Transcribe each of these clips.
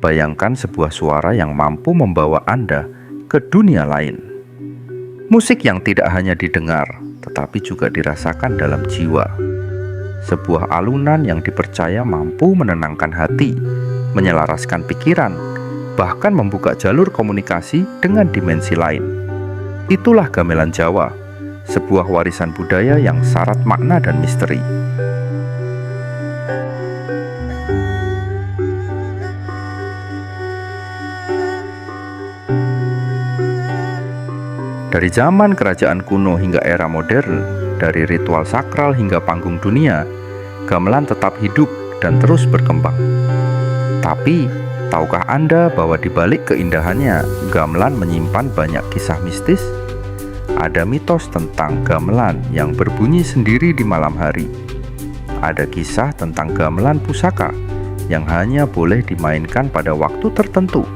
bayangkan sebuah suara yang mampu membawa Anda ke dunia lain. Musik yang tidak hanya didengar, tetapi juga dirasakan dalam jiwa. Sebuah alunan yang dipercaya mampu menenangkan hati, menyelaraskan pikiran, bahkan membuka jalur komunikasi dengan dimensi lain. Itulah gamelan Jawa, sebuah warisan budaya yang syarat makna dan misteri. Dari zaman kerajaan kuno hingga era modern, dari ritual sakral hingga panggung dunia, gamelan tetap hidup dan terus berkembang. Tapi, tahukah Anda bahwa di balik keindahannya, gamelan menyimpan banyak kisah mistis? Ada mitos tentang gamelan yang berbunyi sendiri di malam hari. Ada kisah tentang gamelan pusaka yang hanya boleh dimainkan pada waktu tertentu.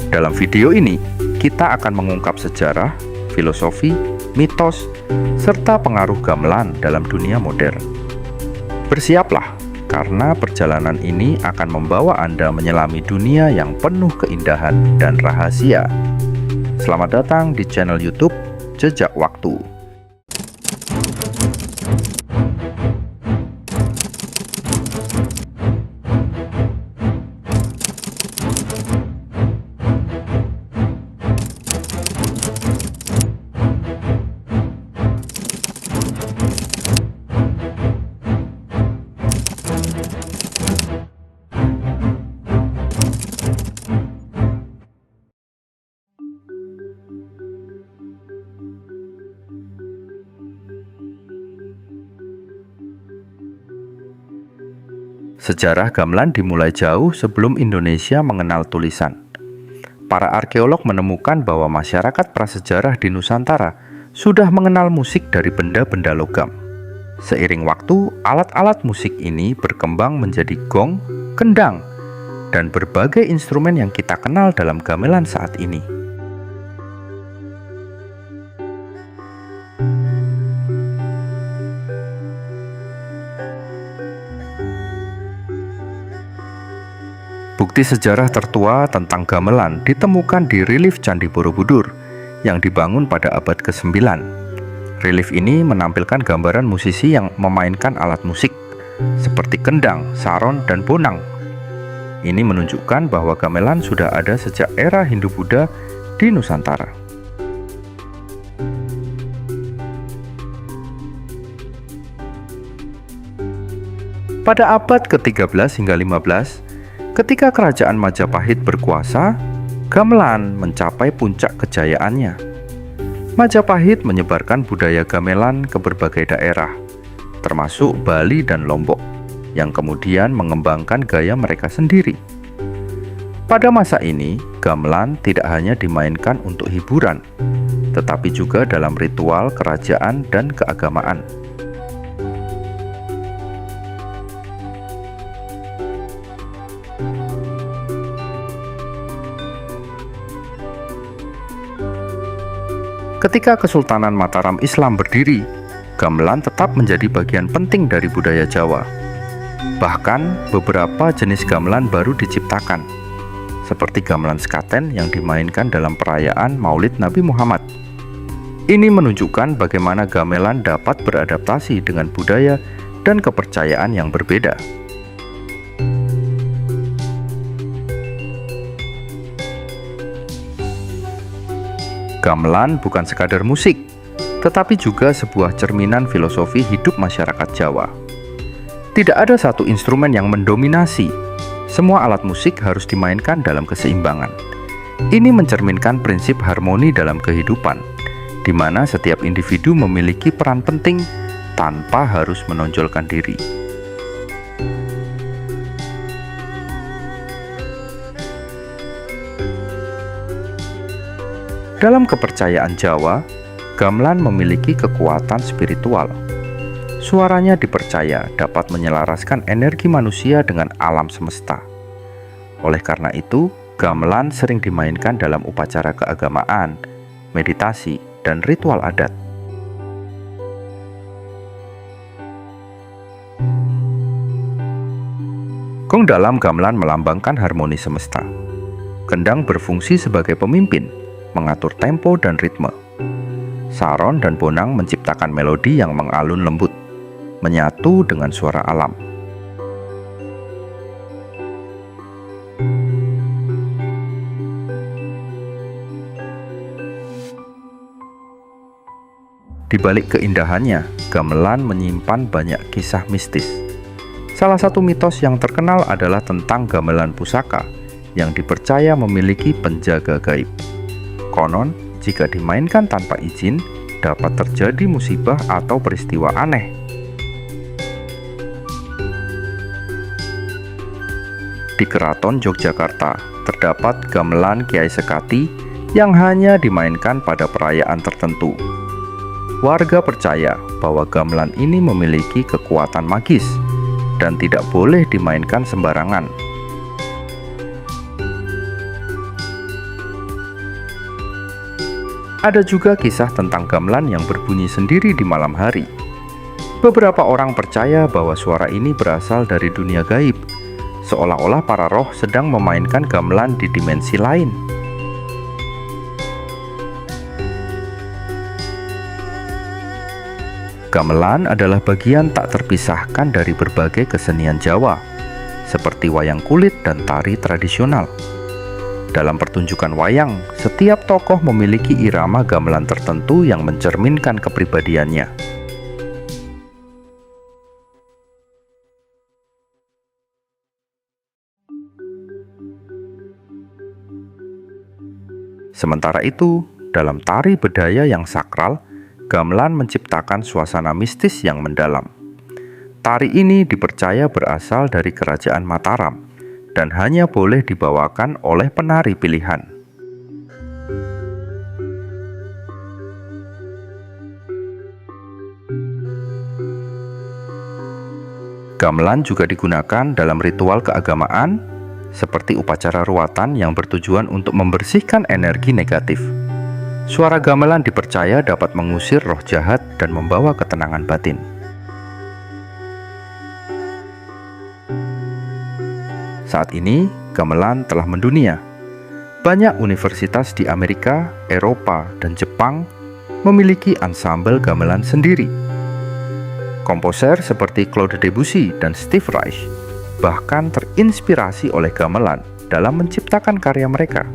Dalam video ini, kita akan mengungkap sejarah, filosofi, mitos, serta pengaruh gamelan dalam dunia modern. Bersiaplah, karena perjalanan ini akan membawa Anda menyelami dunia yang penuh keindahan dan rahasia. Selamat datang di channel YouTube Jejak Waktu. Sejarah gamelan dimulai jauh sebelum Indonesia mengenal tulisan. Para arkeolog menemukan bahwa masyarakat prasejarah di Nusantara sudah mengenal musik dari benda-benda logam. Seiring waktu, alat-alat musik ini berkembang menjadi gong, kendang, dan berbagai instrumen yang kita kenal dalam gamelan saat ini. Bukti sejarah tertua tentang gamelan ditemukan di relief Candi Borobudur yang dibangun pada abad ke-9. Relief ini menampilkan gambaran musisi yang memainkan alat musik seperti kendang, saron, dan bonang. Ini menunjukkan bahwa gamelan sudah ada sejak era Hindu-Buddha di Nusantara. Pada abad ke-13 hingga 15, ketika kerajaan Majapahit berkuasa, gamelan mencapai puncak kejayaannya. Majapahit menyebarkan budaya gamelan ke berbagai daerah, termasuk Bali dan Lombok, yang kemudian mengembangkan gaya mereka sendiri. Pada masa ini, gamelan tidak hanya dimainkan untuk hiburan, tetapi juga dalam ritual kerajaan dan keagamaan. Ketika Kesultanan Mataram Islam berdiri, gamelan tetap menjadi bagian penting dari budaya Jawa. Bahkan, beberapa jenis gamelan baru diciptakan, seperti gamelan sekaten yang dimainkan dalam perayaan Maulid Nabi Muhammad. Ini menunjukkan bagaimana gamelan dapat beradaptasi dengan budaya dan kepercayaan yang berbeda. Gamelan bukan sekadar musik, tetapi juga sebuah cerminan filosofi hidup masyarakat Jawa. Tidak ada satu instrumen yang mendominasi. Semua alat musik harus dimainkan dalam keseimbangan. Ini mencerminkan prinsip harmoni dalam kehidupan, di mana setiap individu memiliki peran penting tanpa harus menonjolkan diri. Dalam kepercayaan Jawa, gamelan memiliki kekuatan spiritual. Suaranya dipercaya dapat menyelaraskan energi manusia dengan alam semesta. Oleh karena itu, gamelan sering dimainkan dalam upacara keagamaan, meditasi, dan ritual adat. Gong dalam gamelan melambangkan harmoni semesta. Kendang berfungsi sebagai pemimpin, mengatur tempo dan ritme. Saron dan bonang menciptakan melodi yang mengalun lembut, menyatu dengan suara alam. Di balik keindahannya, gamelan menyimpan banyak kisah mistis. Salah satu mitos yang terkenal adalah tentang gamelan pusaka yang dipercaya memiliki penjaga gaib. Konon, jika dimainkan tanpa izin, dapat terjadi musibah atau peristiwa aneh. Di Keraton Yogyakarta, terdapat gamelan Kiai Sekati yang hanya dimainkan pada perayaan tertentu. Warga percaya bahwa gamelan ini memiliki kekuatan magis dan tidak boleh dimainkan sembarangan. Ada juga kisah tentang gamelan yang berbunyi sendiri di malam hari. Beberapa orang percaya bahwa suara ini berasal dari dunia gaib, seolah-olah para roh sedang memainkan gamelan di dimensi lain. Gamelan adalah bagian tak terpisahkan dari berbagai kesenian Jawa, seperti wayang kulit dan tari tradisional. Dalam pertunjukan wayang, setiap tokoh memiliki irama gamelan tertentu yang mencerminkan kepribadiannya. Sementara itu, dalam tari bedaya yang sakral, gamelan menciptakan suasana mistis yang mendalam. Tari ini dipercaya berasal dari kerajaan Mataram dan hanya boleh dibawakan oleh penari pilihan. Gamelan juga digunakan dalam ritual keagamaan, seperti upacara ruatan yang bertujuan untuk membersihkan energi negatif. Suara gamelan dipercaya dapat mengusir roh jahat dan membawa ketenangan batin. Saat ini, gamelan telah mendunia. Banyak universitas di Amerika, Eropa, dan Jepang memiliki ansambel gamelan sendiri. Komposer seperti Claude Debussy dan Steve Reich bahkan terinspirasi oleh gamelan dalam menciptakan karya mereka.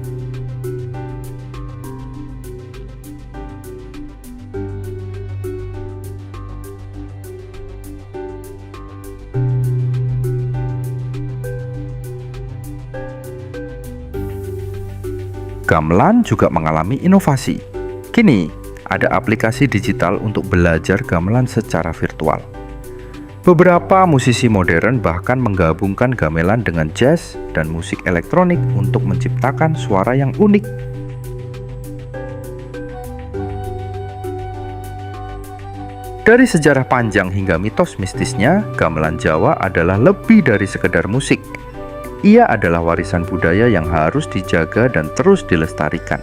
Gamelan juga mengalami inovasi. Kini, ada aplikasi digital untuk belajar gamelan secara virtual. Beberapa musisi modern bahkan menggabungkan gamelan dengan jazz dan musik elektronik untuk menciptakan suara yang unik. Dari sejarah panjang hingga mitos mistisnya, gamelan Jawa adalah lebih dari sekedar musik. Ia adalah warisan budaya yang harus dijaga dan terus dilestarikan.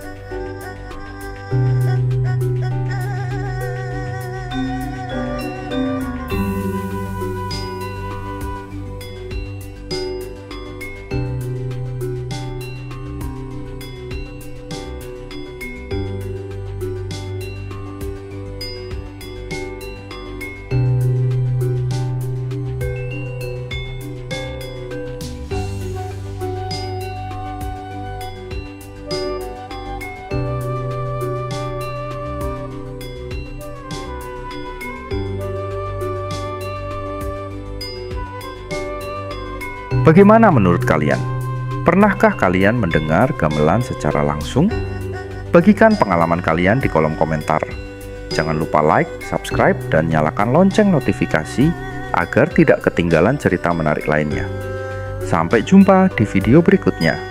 Bagaimana menurut kalian? Pernahkah kalian mendengar gamelan secara langsung? Bagikan pengalaman kalian di kolom komentar. Jangan lupa like, subscribe, dan nyalakan lonceng notifikasi agar tidak ketinggalan cerita menarik lainnya. Sampai jumpa di video berikutnya.